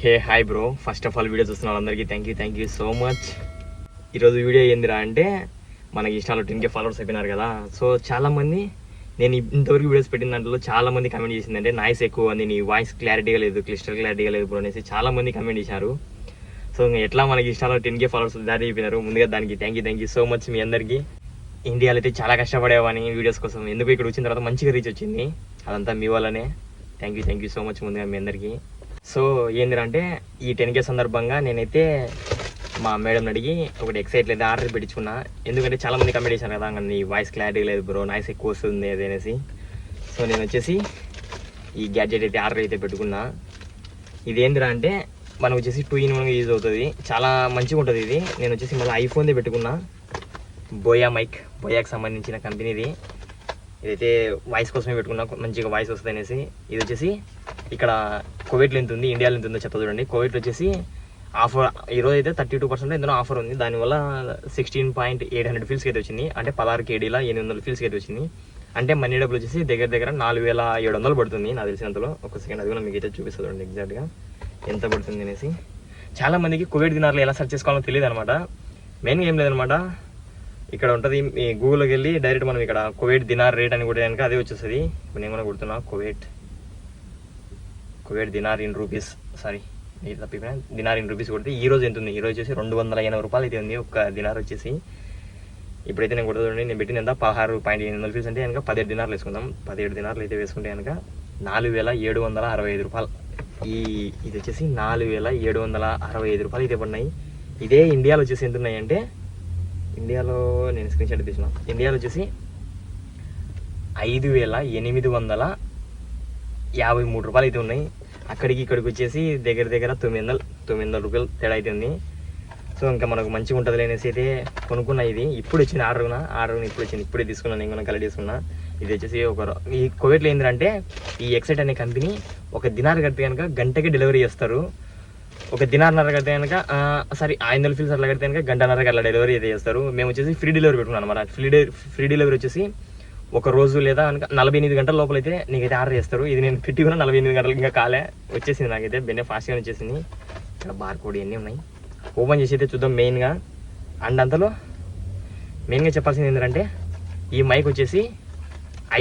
Hey hi bro, first of all video చూస్తున్న వాళ్ళందరికీ thank you so much. ఈరోజు video ఏందిరా అంటే, మనకి ఇన్స్టాలో 10K ఫాలోవర్స్ అయిపోయినారు కదా. సో చాలామంది నేను ఇంతవరకు వీడియోస్ పెట్టిన దాంట్లో చాలామంది కమెంట్ చేసిందంటే నాయిస్ ఎక్కువ ఉంది, నీ వాయిస్ క్లారిటీగా లేదు, క్లిస్టర్ క్లారిటీగా లేదు బ్రో అనేసి చాలామంది కమెంట్ చేశారు. సో ఎట్లా మనకి ఇన్స్టాలో 10K ఫాలోవర్స్ దారి అయిపోయినారు. ముందుగా దానికి థ్యాంక్ యూ సో మచ్ మీ అందరికీ. ఇండియాలో అయితే చాలా కష్టపడేవాని వీడియోస్ కోసం, ఎందుకు ఇక్కడ వచ్చిన తర్వాత మంచిగా రీచ్ వచ్చింది, అదంతా మీ వల్లనే. థ్యాంక్ యూ సో మచ్ ముందుగా మీ అందరికీ. సో ఏంటంటే ఈ 10K సందర్భంగా నేనైతే మా మేడం అడిగి ఒకటి ఎక్సైట్ లేదు ఆర్డర్ పెట్టించుకున్నా. ఎందుకంటే చాలామంది కమెంట్ చేశారు కదా, నీ వాయిస్ క్లారిటీ లేదు బ్రో, నాయిస్ ఎక్కువ వస్తుంది అది అనేసి. సో నేను వచ్చేసి ఈ గ్యాడ్జెట్ అయితే ఆర్డర్ అయితే పెట్టుకున్నా. ఇది ఏందిరా అంటే మనకు వచ్చేసి 2-in-1 యూజ్ అవుతుంది, చాలా మంచిగా ఉంటుంది ఇది. నేను వచ్చేసి మళ్ళీ ఐఫోన్దే పెట్టుకున్నా, బోయాకి సంబంధించిన కంపెనీది. ఇదైతే వాయిస్ కోసమే పెట్టుకున్నా, మంచిగా వాయిస్ వస్తుంది అనేసి. ఇది వచ్చేసి ఇక్కడ కువైట్లో ఎంత ఉంది, ఇండియాలో ఎంత ఉందో చెప్తా చూడండి. కువైట్లో వచ్చేసి ఆఫర్ ఈరోజు అయితే 32% ఎందులో ఆఫర్ ఉంది. దానివల్ల 16.800 ఫీల్స్కి అయితే వచ్చింది, అంటే 16 KDల 800 ఫీల్స్కి అయితే వచ్చింది. అంటే మనీ డబ్బులు వచ్చేసి దగ్గర 4700 పడుతుంది నాకు తెలిసినంతలో. ఒక సెకండ్ అది కూడా మీకు అయితే చూపిస్తుంది చూడండి ఎగ్జాక్ట్గా ఎంత పడుతుంది అనేసి. చాలామందికి కువైట్ దినార్లు ఎలా సెర్చ్ చేసుకోవాలో తెలియదు అనమాట. మెయిన్గా ఏం లేదనమాట, ఇక్కడ ఉంటుంది మీ గూగుల్కి వెళ్ళి డైరెక్ట్ మనం ఇక్కడ కువైట్ దినార్ రేట్ అని కూడా కనుక అదే వచ్చేస్తుంది. ఇప్పుడు నేను కూడా కొడుతున్నా Kuwait dinar in rupees, sorry ఇది తప్పిపోయినా, దినార్ ఇన్ రూపీస్ కొడితే ఈ రోజు ఎంత ఉంది, ఈ రోజు వచ్చేసి 280 రూపాయలు అయితే ఉంది ఒక దినార్ వచ్చేసి. ఇప్పుడైతే నేను కొడుతుంది, నేను పెట్టింది ఎంత 16.800 ఫీల్స్ అంటే కనుక 17 దినార్లు వేసుకుందాం. 17 దినార్లు అయితే వేసుకుంటే కనుక 4765 రూపాయలు. ఇది వచ్చేసి 4765 రూపాయలు అయితే పడినాయి. ఇదే ఇండియాలో వచ్చేసి ఎంత ఉన్నాయి అంటే, ఇండియాలో నేను స్క్రీన్ షాట్ తీసిన, ఇండియాలో వచ్చేసి 5853 రూపాయలు అయితే ఉన్నాయి. ఇక్కడికి వచ్చేసి దగ్గర 900 రూపాయలు తేడా అయితే ఉంది. సో ఇంకా మనకు మంచిగా ఉంటుంది అనేసి అయితే కొనుక్కున్నా. ఇది ఇప్పుడు వచ్చిన ఆర్డర్ ఇప్పుడు వచ్చింది, ఇప్పుడే తీసుకున్నాను, నేను కూడా కలెక్ట్ చేసుకున్నా. ఇది వచ్చేసి ఈ కువైట్లో ఏంటంటే ఈ ఎక్సైట్ అనే కంపెనీ ఒక దినార్ కడితే కనుక గంటకి డెలివరీ చేస్తారు. ఒక దినార్నర కడితే కనుక 500 ఫీల్స్ అట్లా కడితే కనుక గంటన్నరకి అట్లా డెలివరీ అయితే చేస్తారు. మేము వచ్చేసి ఫ్రీ డెలివరీ పెట్టుకున్నాం అనమాట. ఫ్రీ డెలివరీ వచ్చేసి ఒక రోజు లేదా కనుక 48 గంటల లోపల అయితే నీకైతే ఆర్డర్ చేస్తారు. ఇది నేను పెట్టి కూడా 48 గంటలకు ఇంకా కాలే వచ్చేసింది, నాకైతే బెన్నే ఫాస్ట్గా వచ్చేసింది. ఇక్కడ బార్ కోడ్ ఇవన్నీ ఉన్నాయి, ఓపెన్ చేసి అయితే చూద్దాం. మెయిన్గా మెయిన్గా చెప్పాల్సింది ఏంటంటే, ఈ మైక్ వచ్చేసి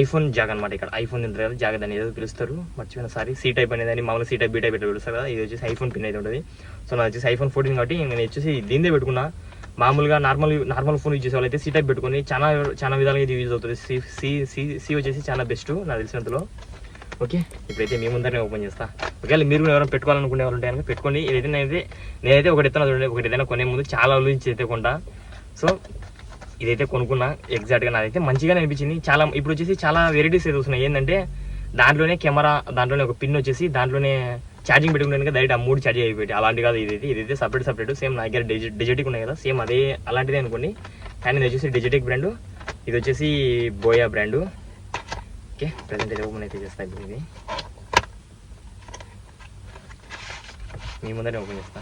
ఐఫోన్ జాగ్ అనమాట. ఇక్కడ ఐఫోన్ ఉంటుంది కదా, జాగ్ దాన్ని ఏదో పిలుస్తారు, మర్చిపోయిన సి టైప్ అనేది మామూలుగా సి టైప్ బీ టైప్ పిలుస్తారు కదా. ఇది వచ్చేసి ఐఫోన్ పిన్ అయితే ఉంటుంది. సో నాకు వచ్చేసి ఐఫోన్ 14 కాబట్టి నేను వచ్చేసి దీందే పెట్టుకున్నా. మామూలుగా నార్మల్ ఫోన్ యూజ్ చేసే వాళ్ళు అయితే సి టైప్ పెట్టుకుని చాలా విధాలుగా ఇది యూజ్ అవుతుంది. సి వచ్చేసి చాలా బెస్ట్ నాకు తెలిసినంతలో. ఓకే, ఇప్పుడైతే మీ ముందరనే ఓపెన్ చేస్తా. ఒకవేళ మీరు ఎవరైనా పెట్టుకోవాలనుకునే వాళ్ళు ఉంటే కనుక పెట్టుకోండి. ఇదైతే నేనైతే ఒకటి ఎత్తున్నా చూడండి, ఒకటి ఏదైనా కొనే ముందు చాలా ఆలోచించి అయితే కొంటా. సో ఇదైతే కొనుక్కున్నా, ఎగ్జాక్ట్గా నాదైతే మంచిగానే అనిపించింది. ఇప్పుడు వచ్చేసి చాలా వెరైటీస్ అయితే వస్తున్నాయి. ఏంటంటే దాంట్లోనే కెమెరా, దాంట్లోనే ఒక పిన్ వచ్చేసి, దాంట్లోనే ఛార్జింగ్ పెట్టుకునే డైరెక్ట్ 3 ఛార్జింగ్ అయిపోయి అలాంటి కాదు. ఇదైతే సపరేట్ సేమ్ నా దగ్గర డిజిటెక్ ఉన్నాయి కదా, సేమ్ అదే అలాంటిదే అనుకోండి. కానీ ఇది వచ్చేసి డిజిటెక్ బ్రాండ్, ఇది వచ్చేసి బోయా బ్రాండు. ఓకే, ప్రజెంట్ అయితే ఓపెన్ అయితే చేస్తా. ఇప్పుడు ఇది మీ ముందరే ఓపెన్ చేస్తా.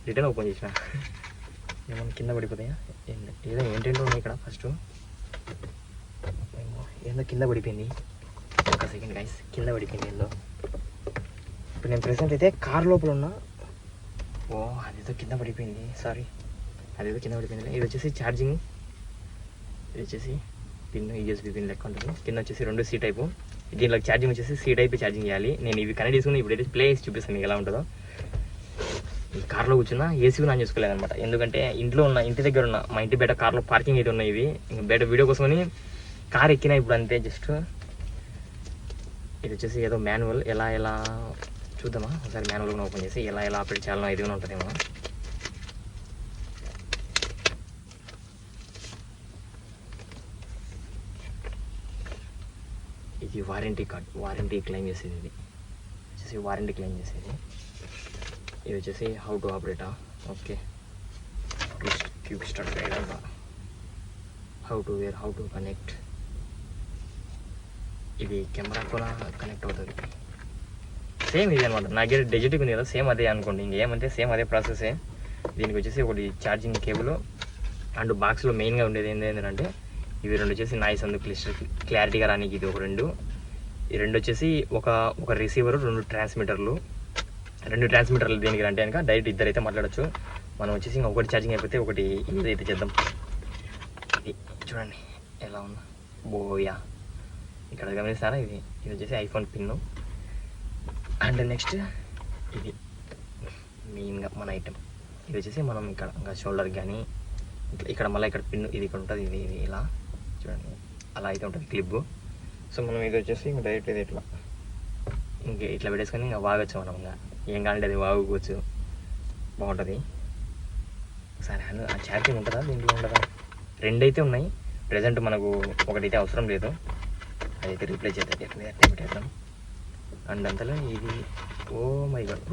రిటర్న్ ఓపెన్ చేసిన ఏమన్నా కింద పడిపోతాయా, ఏంటంటే ఉన్నాయి ఇక్కడ. ఫస్ట్ ఏందో కింద పడిపోయింది, ఒక సెకండ్ గైస్, కింద పడిపోయింది ఏందో. ఇప్పుడు నేను ప్రెసెంట్ అయితే కార్ లోపల ఉన్నా. అదేదో కింద పడిపోయింది, సారీ, అదేదో కింద పడిపోయింది. ఇది వచ్చేసి ఛార్జింగ్, ఇది వచ్చేసి పిన్, యూఎస్బీ పిన్ లెక్క ఉంటుంది. కింద వచ్చేసి 2 సి టైపు. దీంట్లో ఛార్జింగ్ వచ్చేసి సి టైప్ ఛార్జింగ్ చేయాలి. నేను ఇవి కనెక్ట్ చేసుకుని ఇప్పుడైతే ప్లే చేసి చూపిస్తాను మీకు ఎలా ఉంటుందో. ఈ కార్లో కూర్చున్నా, ఏసీ కూడా ఆన్ చేసుకోలేదన్నమాట. ఎందుకంటే ఇంటి దగ్గర ఉన్న మా ఇంటి బయట కార్లో పార్కింగ్ అయితే ఉన్నాయి ఇవి. ఇంకా బయట వీడియో కోసమని కార్ ఎక్కినా ఇప్పుడు అంతే. జస్ట్ ఇది వచ్చేసి ఏదో మాన్యువల్, ఎలా చూద్దామా ఒకసారి. మాన్యువల్ కూడా ఓపెన్ చేసి ఎలా ఆపరేట్ చేయాలన్నా ఇది కూడా ఉంటుందేమో. ఇది వారంటీ క్లెయిమ్ చేసేది. ఇది వచ్చేసి వారంటీ క్లెయిమ్ చేసేది. ఇది వచ్చేసి హౌ టు ఆపరేటా. ఓకే, క్విక్ స్టార్ట్ గైడ్ అంతా, హౌ టు కనెక్ట్. ఇది కెమెరా కూడా కనెక్ట్ అవుతుంది. సేమ్ ఇది అనమాట. నా దగ్గర డిజిటెక్ ఉంది కదా, సేమ్ అదే అనుకోండి. ఇంకేమంటే సేమ్ అదే ప్రాసెసే. దీనికి వచ్చేసి ఒకటి ఛార్జింగ్ కేబుల్ అండ్ బాక్స్లో మెయిన్గా ఉండేది ఏంటంటే ఇవి 2 వచ్చేసి నాయిస్ అందుకు క్లారిటీగా రానికి ఇది ఒక 2. ఈ రెండు వచ్చేసి ఒక రిసీవర్, 2 ట్రాన్స్మిటర్లు దేనికి అంటే కనుక డైరెక్ట్ ఇద్దరైతే మాట్లాడచ్చు. మనం వచ్చేసి ఒకటి ఛార్జింగ్ అయిపోతే ఒకటి ఇదైతే చేద్దాం. ఇది చూడండి ఎలా ఉందో, బోయా ఇక్కడ గమనిస్తారా, ఇది వచ్చేసి ఐఫోన్ పిన్. అండ్ నెక్స్ట్ ఇది మెయిన్గా మన ఐటెం, ఇది వచ్చేసి మనం ఇక్కడ ఇంకా షోల్డర్కి కానీ ఇక్కడ మళ్ళీ ఇక్కడ పిన్ ఇది ఇక్కడ ఉంటుంది, ఇది ఇలా చూడండి అలా అయితే ఉంటుంది క్లిప్. సో మనం ఇది వచ్చేసి ఇంకా డైరెక్ట్ ఇది ఇంకా ఇట్లా పెట్టేసుకొని ఇంకా వాగచ్చు. మనం ఇంకా ఏం కావాలంటే అది వాగుకోవచ్చు, బాగుంటుంది. సరే ఆ ఛార్జింగ్ ఉంటుందా దీంట్లో ఉండదా? 2 అయితే ఉన్నాయి ప్రజెంట్, మనకు ఒకటైతే అవసరం లేదు, అదైతే రీప్లేస్ చేద్దాం పెట్టేద్దాం. అండ్ అంతలో ఇది ఓ మై గాడ్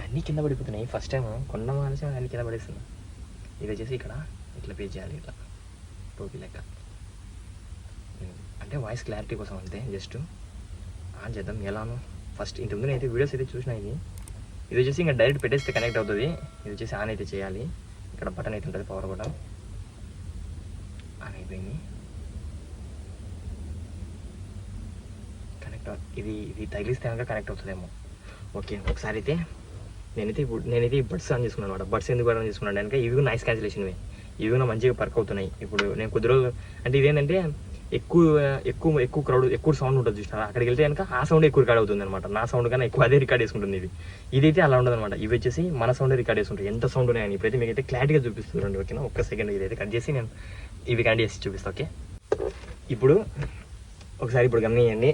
అన్నీ కింద పడిపోతున్నాయి. ఫస్ట్ టైం కొన్న మనిషి అన్నీ కింద పడేస్తున్నాయి. ఇది వచ్చేసి ఇక్కడ ఇట్లా పే చేయాలి, ఇట్లా టోపీ లెక్క, అంటే వాయిస్ క్లారిటీ కోసం అంతే. జస్ట్ ఆన్ చేద్దాం. ఎలానో ఫస్ట్ ఇంతకుముందు నేను అయితే వీడియోస్ అయితే చూసినా. ఇది వచ్చేసి ఇంకా డైరెక్ట్ పెట్టేస్తే కనెక్ట్ అవుతుంది. ఇది వచ్చేసి ఆన్ అయితే చేయాలి. ఇక్కడ బటన్ అయితే ఉంటుంది, పవర్ బటన్. ఆన్ అయిపోయింది, కనెక్ట్. ఇది తగిలిస్తే కనుక కనెక్ట్ అవుతుందేమో. ఓకే ఒకసారి అయితే నేనైతే ఈ బడ్స్ ఆన్ చేసుకున్నాను అనమాట. బడ్స్ ఎందుకు ఆన్ చేసుకున్నాను అంటే ఇవి నాయిస్ క్యాన్సిలేషన్వి, ఇవి మంచిగా వర్క్ అవుతున్నాయి. ఇప్పుడు నేను కొద్ది రోజులు అంటే ఇదేంటంటే ఎక్కువ క్రౌడ్, ఎక్కువ సౌండ్ ఉంటుంది చూసినా, అక్కడికి వెళ్తే కనుక ఆ సౌండ్ ఎక్కువ రికార్డ్ అవుతుంది అనమాట. నా సౌండ్ కన్నా ఎక్కువ అదే రికార్డ్ చేసుకుంటుంది. ఇదైతే అలా ఉండదు అనమాట. ఇవి వచ్చేసి మన సౌండ్ రికార్డ్ చేసుకుంటాయి. ఎంత సౌండ్ ఉన్నాయని ఇప్పుడైతే మీకైతే క్లారిటీగా చూపిస్తుంది. ఓకేనా, ఒక్క సెకండ్ ఇదైతే కట్ చేసి నేను ఇవి కనెక్ట్ చేసి చూపిస్తాను. ఓకే ఇప్పుడు ఒకసారి ఇప్పుడు గమనించండి.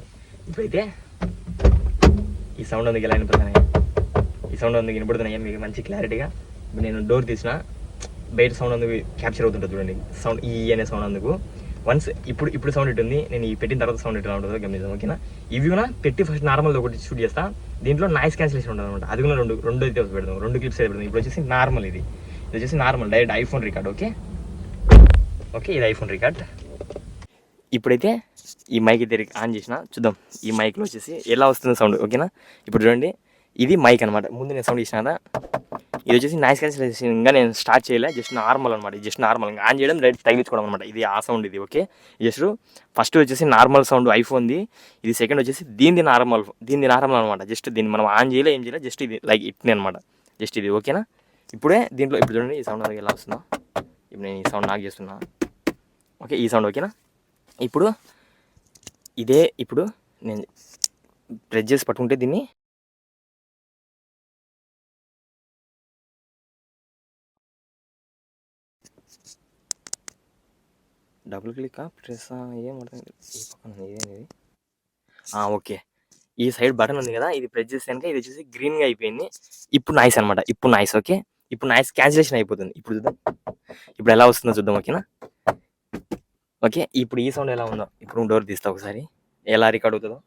ఇప్పుడైతే ఈ సౌండ్ అందుకు ఎలా వినపడుతున్నాయి, ఈ సౌండ్ అందుకు వినపడుతున్నాయి మీకు మంచి క్లారిటీగా. నేను డోర్ తీసిన బయట సౌండ్ అందుకు క్యాప్చర్ అవుతుంటుంది చూడండి, సౌండ్ ఈ అనే సౌండ్ అందుకు. వన్స్ ఇప్పుడు సౌండ్ ఇటుంది, నేను ఈ పెట్టిన తర్వాత సౌండ్ ఇట్లా ఉంటుందో గమనిద్దాం. ఓకేనా, ఇవి కూడా పెట్టి ఫస్ట్ నార్మల్ ఒకటి షూట్ చేస్తా. దీంట్లో నాయిస్ క్యాన్సిలేషన్ ఉంటుంది అనమాట. అది కూడా రెండు అయితే పెడదాం, 2 క్లిప్స్ అయితే పెడదాం. ఇప్పుడు వచ్చేసి నార్మల్, ఇది వచ్చేసి normal direct iPhone record. Okay ఇది ఐఫోన్ రికార్డ్. ఇప్పుడైతే ఈ మైక్ అయితే ఆన్ చేసిన చూద్దాం ఈ మైక్లో వచ్చేసి ఎలా వస్తుంది సౌండ్. ఓకేనా, ఇప్పుడు చూడండి ఇది మైక్ అనమాట. ముందు నేను సౌండ్ ఇచ్చిన కదా, ఇది వచ్చేసి నాయిస్ క్యాన్సిలేషన్ ఇంకా నేను స్టార్ట్ చేయలే, జస్ట్ నార్మల్ అనమాట. జస్ట్ నార్మల్ ఆన్ చేయడం, డైరెక్ట్ తగిలించుకోవడం అనమాట. ఇది ఆ సౌండ్ ఇది. ఓకే జస్ట్ ఫస్ట్ వచ్చేసి నార్మల్ సౌండ్ ఐఫోన్ది, ఇది సెకండ్ వచ్చేసి దీనిది నార్మల్ అనమాట. జస్ట్ దీన్ని మనం ఆన్ చేయలే, ఏం చేయలే, జస్ట్ ఇది లైక్ ఇట్నే అనమాట, జస్ట్ ఇది. ఓకేనా, ఇప్పుడే దీంట్లో ఇప్పుడు చూడండి ఈ సౌండ్ ఎలా వస్తుందో. ఇప్పుడు నేను ఈ సౌండ్ నాకు చేస్తున్నా. ఓకే ఈ సౌండ్. ఓకేనా, ఇప్పుడు ఇదే ఇప్పుడు నేను ప్రెస్ చేసి పట్టుకుంటే దీన్ని డబుల్ క్లిక్ ప్రెస్ ఏమవుతుంది ఈ పక్కన ఇదేంది. ఓకే ఈ సైడ్ బటన్ ఉంది కదా, ఇది ప్రెస్ చేస్తే కనుక ఇది వచ్చేసి గ్రీన్గా అయిపోయింది. ఇప్పుడు నాయిస్ అనమాట, ఇప్పుడు నాయిస్. ఓకే ఇప్పుడు నాయిస్ క్యాన్సిలేషన్ అయిపోతుంది. ఇప్పుడు చూద్దాం ఇప్పుడు ఎలా వస్తుందో చూద్దాం. ఓకేనా, ఓకే ఇప్పుడు ఈ సౌండ్ ఎలా ఉందో ఇప్పుడు డోర్ తీస్తా ఒకసారి ఎలా రికార్డ్ అవుతుందో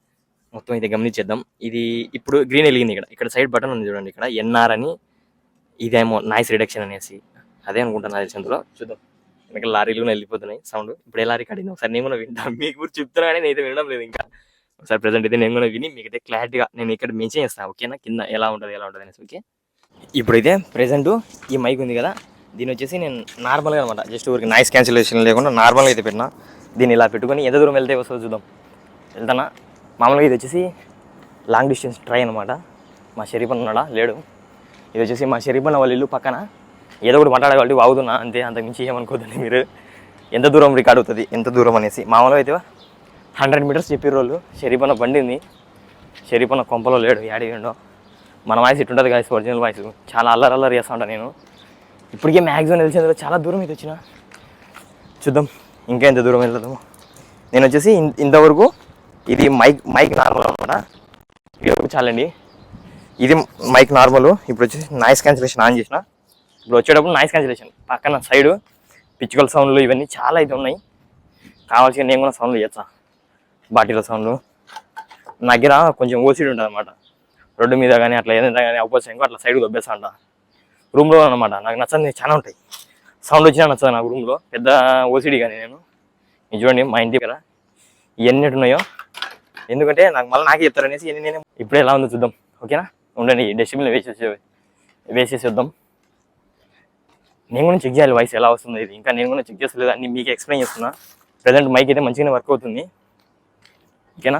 మొత్తం అయితే గమనించేద్దాం. ఇది ఇప్పుడు గ్రీన్ వెలిగింది, ఇక్కడ సైడ్ బటన్ ఉంది చూడండి, ఇక్కడ ఎన్ఆర్ అని, ఇదేమో నాయిస్ రిడక్షన్ అనేసి అదే అనుకుంటాను నా తెలిసినందులో. చూద్దాం వెనక లారీలు వెళ్ళిపోతున్నాయి సౌండ్. ఇప్పుడు ఎలా రికార్డ్ అయింది ఒకసారి నేను కూడా వింటాను. మీకు కూడా చెప్తున్నా కానీ నేనైతే వినడం లేదు ఇంకా. ఒకసారి ప్రెజెంట్ అయితే నేను కూడా విని మీకైతే క్లారిటీగా నేను ఇక్కడ మెన్షన్ చేస్తాను. ఓకేనా, కింద ఎలా ఉంటుంది అనేసి. ఓకే ఇప్పుడైతే ప్రెజెంట్ ఈ మైక్ ఉంది కదా, దీని వచ్చేసి నేను నార్మల్గా అనమాట, జస్ట్ ఊరికి నాయిస్ క్యాన్సిలేషన్ లేకుండా నార్మల్గా అయితే పెట్టినా. దీన్ని ఇలా పెట్టుకొని ఎంత దూరం వెళ్తే వస్తుందో చూద్దాం. వెళ్తానా మామూలుగా. ఇది వచ్చేసి లాంగ్ డిస్టెన్స్ ట్రై అనమాట. మా షరీఫ్ ఉన్నాడా లేడు. ఇది వచ్చేసి మా షరీఫ్ అన్న వాళ్ళ ఇల్లు పక్కన, ఏదో ఒకటి మాట్లాడగలటి వాగుతున్నా అంతే, అంతకుమించి ఏమనుకోదండి మీరు. ఎంత దూరం రికార్డ్ అవుతుంది ఎంత దూరం అనేసి. మామూలుగా అయితే 100 మీటర్స్ చెప్పే రోజు షరీఫ్ అన్న బండింది, షరీఫ్ అన్న కొంపలో లేడు, యాడిగిండో. మన వాయిస్ ఇట్టుంటుంది కదా, ఒరిజినల్ వాయిస్. చాలా అల్లరి చేస్తూ ఉంటాను నేను. ఇప్పటికే మ్యాక్సిమం తెలిసేందుకు చాలా దూరం అయితే వచ్చిన. చూద్దాం ఇంకా ఎంత దూరం వెళ్తాము. నేను వచ్చేసి ఇంతవరకు ఇది మైక్ నార్మల్ అనమాట. ఇది చాలండి, ఇది మైక్ నార్మల్. ఇప్పుడు వచ్చేసి నాయిస్ క్యాన్సిలేషన్ ఆన్ చేసిన. ఇప్పుడు వచ్చేటప్పుడు నాయిస్ క్యాన్సిలేషన్ పక్కన సైడు పిచ్చుకల సౌండ్లు ఇవన్నీ చాలా అయితే ఉన్నాయి. కావాల్సిన నేను కూడా సౌండ్లు చేస్తా, బాటిల సౌండ్లు. నా దగ్గర కొంచెం ఓసిడి ఉంటుంది అనమాట, రోడ్డు మీద కానీ అట్లా ఏదైనా కానీ అవకాశం అట్లా సైడ్కి దొబ్బేస్తా అంట. రూమ్లో అనమాట నాకు నచ్చని చాలా ఉంటాయి, సౌండ్ వచ్చినా నచ్చదు నాకు రూమ్లో. పెద్ద ఓసిడి కానీ నేను. ఇది చూడండి మా ఇంటి దగ్గర ఇవన్నీ ఉన్నాయో, ఎందుకంటే నాకు మళ్ళీ నాకే చెప్తారనేసి ఇవన్నీ నేను. ఇప్పుడే ఎలా ఉందో చూద్దాం. ఓకేనా, ఉండండి డస్ట్బిన్లో వేసేసి వద్దాం. నేను కూడా చెక్ చేయాలి వాయిస్ ఎలా వస్తుంది. ఇది ఇంకా నేను కూడా చెక్ చేస్తలేదు, అన్ని మీకు ఎక్స్ప్లెయిన్ చేస్తున్నా. ప్రజెంట్ మైక్ అయితే మంచిగానే వర్క్ అవుతుంది. ఓకేనా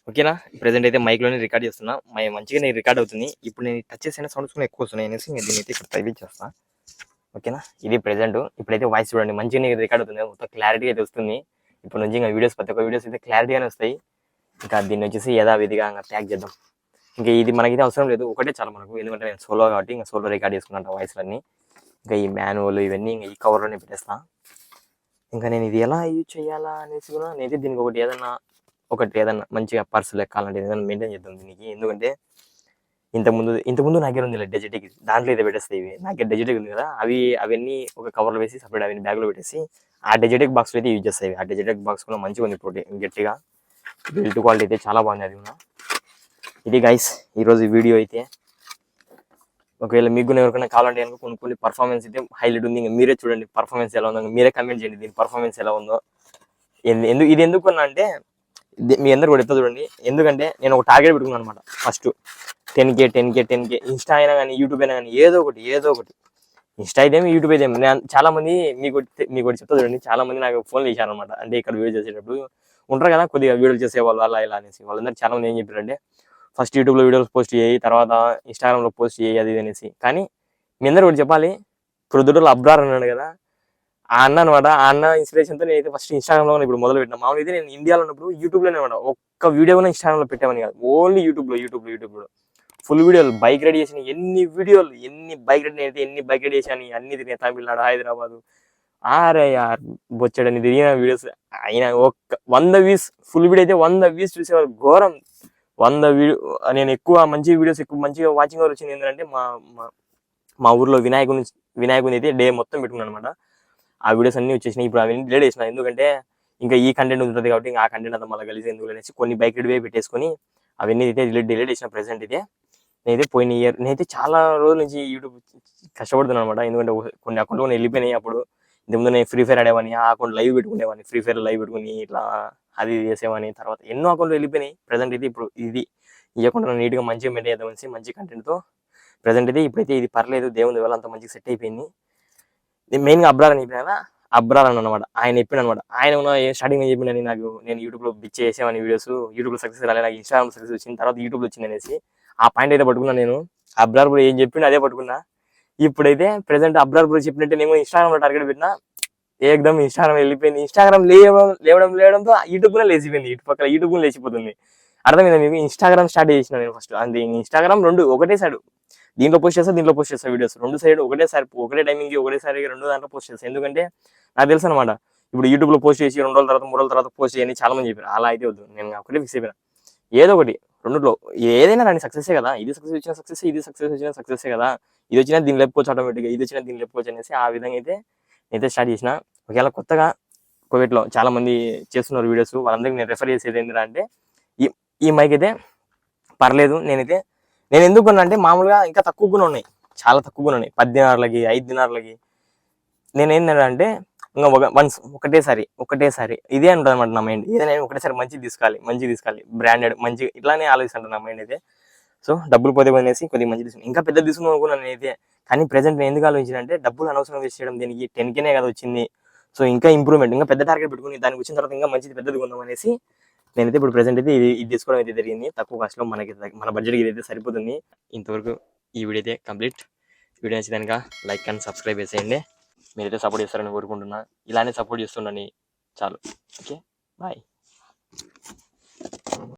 ఓకేనా ప్రెసెంట్ అయితే మైక్లోనే రికార్డ్ చేస్తున్నా మంచిగా నేను రికార్డ్ అవుతుంది. ఇప్పుడు నేను టచ్ చేసిన సౌండ్స్ కూడా ఎక్కువ వస్తున్నాయి అనేసి నేను దీన్ని అయితే ఇక్కడ తగ్గించేస్తా. ఓకేనా ఇది ప్రెసెంట్ ఇప్పుడైతే వాయిస్ చూడండి మంచిగా రికార్డ్ అవుతుంది, మొత్తం క్లారిటీ అయితే వస్తుంది. ఇప్పుడు నుంచి ఇంకా వీడియోస్ ప్రతి ఒక్క వీడియోస్ అయితే క్లారిటీగానే వస్తాయి. ఇంకా దీన్ని వచ్చేసి యథావిధిగా ప్యాక్ చేద్దాం. ఇంకా ఇది మనకైతే అవసరం లేదు, ఒకటే చాలా మనకు, ఎందుకంటే నేను సోలో కాబట్టి ఇంకా సోలో రికార్డ్ చేసుకున్నాను వాయిస్లన్నీ. ఇంకా ఈ మాన్యువల్ ఇవన్నీ ఇంకా ఈ కవర్లోనే పెట్టేస్తా. ఇంకా నేను ఇది ఎలా యూజ్ చేయాలా అనేసి కూడా నేనైతే దీనికి ఒకటి ఏదన్నా మంచిగా పర్సులు ఎక్కాలంటే ఏదైనా మెయింటైన్ చేద్దాం దీనికి. ఎందుకంటే ఇంతకుముందు నా దగ్గర ఉంది డెజిటెక్, దాంట్లో అయితే పెట్టేస్తాయి. ఇవి నా దగ్గర డెజిటెక్ ఉంది కదా, అవన్నీ ఒక కవర్లో వేసి సపరేట్ అవన్నీ బ్యాగ్లో పెట్టేసి ఆ డెజిటెక్ బాక్స్ అయితే యూజ్ చేస్తాయి. ఆ డెజిటెక్ బాక్స్ కూడా మంచిగా ఉంది, ఇప్పుడు గట్టిగా బిల్ట్ క్వాలిటీ అయితే చాలా బాగుంది. అది కూడా ఇది గైస్ ఈరోజు వీడియో అయితే. ఒకవేళ మీకు ఎవరికైనా కావాలంటే కనుక కొన్ని పర్ఫార్మెన్స్ అయితే హైలైట్ ఉంది. ఇంకా మీరే చూడండి పర్ఫార్మెన్స్ ఎలా ఉందో, మీరే కమెంట్ చేయండి దీని పర్ఫార్మెన్స్ ఎలా ఉందో. ఇది ఎందుకున్నా అంటే మీ అందరు కూడా ఎత్తా చూడండి. ఎందుకంటే నేను ఒక టార్గెట్ పెట్టుకున్నాను అనమాట. ఫస్ట్ 10K ఇన్స్టా అయినా కానీ యూట్యూబ్ అయినా కానీ ఏదో ఒకటి ఇన్స్టా అయితే యూట్యూబ్ అయితే చాలా మంది మీకు చెప్తా చూడండి. చాలా మంది నాకు ఫోన్ చేశారు అనమాట. అంటే ఇక్కడ వీడియో చేసేటప్పుడు ఉంటారు కదా కొద్దిగా వీడియోలు చేసేవాళ్ళు అలా ఇలా అనేసి. వాళ్ళందరూ చాలా మంది ఏం చెప్పారంటే ఫస్ట్ యూట్యూబ్లో వీడియోస్ పోస్ట్ చేయి, తర్వాత ఇన్స్టాగ్రామ్లో పోస్ట్ చేయి అది అనేసి. కానీ మీ అందరూ కూడా చెప్పాలి, ప్రొద్దుటూరులో అబ్రార్ అన్నాడు కదా ఆ అన్న అనమాట. ఆ అన్న ఇన్స్పిరేషన్తో నేనైతే ఫస్ట్ ఇన్స్టాగ్రామ్లో ఇప్పుడు మొదలు పెట్టినా. మామూలు అయితే నేను ఇండియాలో ఉన్నప్పుడు యూట్యూబ్లోనే అనమాట. ఒక్క వీడియో కూడా ఇన్స్టాగ్రామ్లో పెట్టామని కాదు, ఓన్లీ యూట్యూబ్లో ఫుల్ వీడియోలు. బైక్ రైడ్ చేసిన ఎన్ని బైక్ రైడ్ చేశాను అన్ని తిరిగిన. తమిళనాడు, హైదరాబాదు, ఆరే యార్ బొచ్చడని తిరిగిన వీడియోస్. అయినా 100 వ్యూస్ ఫుల్ వీడియో అయితే 100 వ్యూస్ చూసేవాళ్ళు ఘోరం. 100 వీడియో నేను ఎక్కువ మంచిగా వాచింగ్ అవర్ వచ్చింది. ఏంటంటే మా ఊర్లో వినాయకుని అయితే డే మొత్తం పెట్టుకున్నాను అనమాట. ఆ వీడియోస్ అన్ని వచ్చేసినాయి. ఇప్పుడు అవన్నీ డిలీట్ చేసిన, ఎందుకంటే ఇంకా ఈ కంటెంట్ ఉంటుంది కాబట్టి ఇంకా ఆ కంటెంట్ అంతా మళ్ళీ కలిసి ఎందుకు అనేసి కొన్ని బైక్ రైడ్ పెట్టేసుకొని అవన్నీ అయితే డిలీట్ చేసిన. ప్రెసెంట్ అయితే నేనైతే పోయిన ఇయర్ నేనైతే చాలా రోజుల నుంచి యూట్యూబ్ కష్టపడుతున్నాను అనమాట. ఎందుకంటే కొన్ని అకౌంట్లు కొన్ని వెళ్ళిపోయినాయి. అప్పుడు ఇంతకుముందు నేను ఫ్రీ ఫైర్ ఆడేవాని, ఆ అకౌంట్ లైవ్ పెట్టుకునేవాడిని, ఫ్రీ ఫైర్ లైవ్ పెట్టుకుని ఇట్లా అది చేసేవాని. తర్వాత ఎన్నో అకౌంట్లు వెళ్ళిపోయినాయి. ప్రెసెంట్ అయితే ఇప్పుడు ఈ అకౌంట్ నీట్గా మంచిగా మెయింటైన్ చేద్దామని మంచి కంటెంట్తో ప్రెసెంట్ అయితే ఇప్పుడైతే ఇది పర్లేదు, దేవుని వల్ల అంత మంచిగా సెట్ అయిపోయింది. మెయిన్గా అబ్రార్ అని చెప్పిన, అబ్రార్ అని అనమాట. ఆయన చెప్పిన అనమాట. ఆయన స్టార్టింగ్ చెప్పినని నేను యూట్యూబ్లో బిచ్ చేసేవాని వీడియోస్, యూట్యూబ్లో సక్సెస్ రాలేదు, నాకు ఇన్స్టాగ్రామ్ సక్సెస్ వచ్చింది, తర్వాత యూట్యూబ్లో వచ్చింది అనేసి ఆ పాయింట్ అయితే పట్టుకున్నా నేను. అబ్రార్ బ్రో ఏం చెప్పిండు అదే పట్టుకున్నా. ఇప్పుడైతే ప్రెసెంట్ అబ్రార్ బ్రో చెప్పినట్టే నేను ఇన్స్టాగ్రామ్లో టార్గెట్ పెట్టినా. ఏకదమ్ ఇన్స్టాగ్రామ్ వెళ్ళిపోయింది. ఇన్స్టాగ్రామ్ లేవడంతో యూట్యూబ్ కూడా లేచిపోయింది. ఇటు పక్కన యూట్యూబ్ కూడా లేచిపోతుంది. అర్థమైందా మీకు? ఇన్స్టాగ్రామ్ స్టార్ట్ చేసిన నేను ఫస్ట్. అంతే ఇన్స్టాగ్రామ్ ఒకటే సైడ్, దీంట్లో పోస్ట్ చేస్తా వీడియోస్, రెండు సైడ్ ఒకటే టైమింగ్ ఒకటేసారి రెండు దాంట్లో పోస్ట్ చేస్తాను. ఎందుకంటే నాకు తెలుసు అనమాట, ఇప్పుడు యూట్యూబ్లో పోస్ట్ చేసి 2 రోజుల తర్వాత 3 రోజుల తర్వాత పోస్ట్ చేయని చాలా మంది చెప్పారు. అలా అయితే వద్దు, నేను ఒకటే ఫిక్స్ అయిపోయినా. ఏదో ఒకటి రెండులో ఏదైనా రాని సక్సెసే కదా. ఇది సక్సెస్ వచ్చిన సక్సెస్, ఇది సక్సెస్ వచ్చిన సక్సెసే కదా. ఇది వచ్చినా దీన్ని లేపుకోవచ్చు ఆటోమేటిక్గా, ఇది వచ్చినా దీన్ని లేపుకోవచ్చు అనేసి ఆ విధంగా అయితే నేనైతే స్టార్ట్ చేసిన. ఒకవేళ కొత్తగా కోవిడ్లో చాలా మంది చేస్తున్నారు వీడియోస్, వాళ్ళందరికీ నేను రెఫర్ చేసేది ఏంటంటే ఈ మైక్ అయితే పర్లేదు. నేను ఎందుకు కొన్నా అంటే మామూలుగా ఇంకా తక్కువగా ఉన్నాయి, చాలా తక్కువగా ఉన్నాయి. 10 దినార్లకి 5 దినార్లకి. నేను ఏంటంటే ఇంకా ఒకటేసారి ఇదే ఉంటుంది అనమాట నా మైండ్. ఏదైనా ఒకటేసారి మంచిగా తీసుకోవాలి బ్రాండెడ్ మంచిగా ఇట్లానే ఆలోచిస్తాను నా మైండ్ అయితే. సో డబ్బులు పోతే అనేసి కొద్దిగా మంచి తీసుకున్నాను. ఇంకా పెద్ద తీసుకున్నాను అనుకున్నాను నేనైతే. కానీ ప్రెసెంట్ నేను ఎందుకు ఆలోచించిన అంటే డబ్బులు అనవసరం వేస్ట్ చేయడం, దీనికి 10Kనే కదా వచ్చింది. సో ఇంకా ఇంప్రూవ్మెంట్, ఇంకా పెద్ద టార్గెట్ పెట్టుకుని దానికి వచ్చిన తర్వాత ఇంకా మంచిది పెద్దది కొందాం అనేసి నేనైతే ఇప్పుడు ప్రెసెంట్ అయితే ఇది తీసుకోవడం అయితే జరిగింది. తక్కువ కాస్ట్లో మన బడ్జెట్కి ఇదైతే సరిపోతుంది. ఇంతవరకు ఈ వీడియో అయితే కంప్లీట్. వీడియో నచ్చిదాక లైక్ అండ్ సబ్స్క్రైబ్ చేసేయండి. మీరైతే సపోర్ట్ చేస్తారని కోరుకుంటున్నా. ఇలానే సపోర్ట్ చేస్తుండండి చాలు. Okay bye.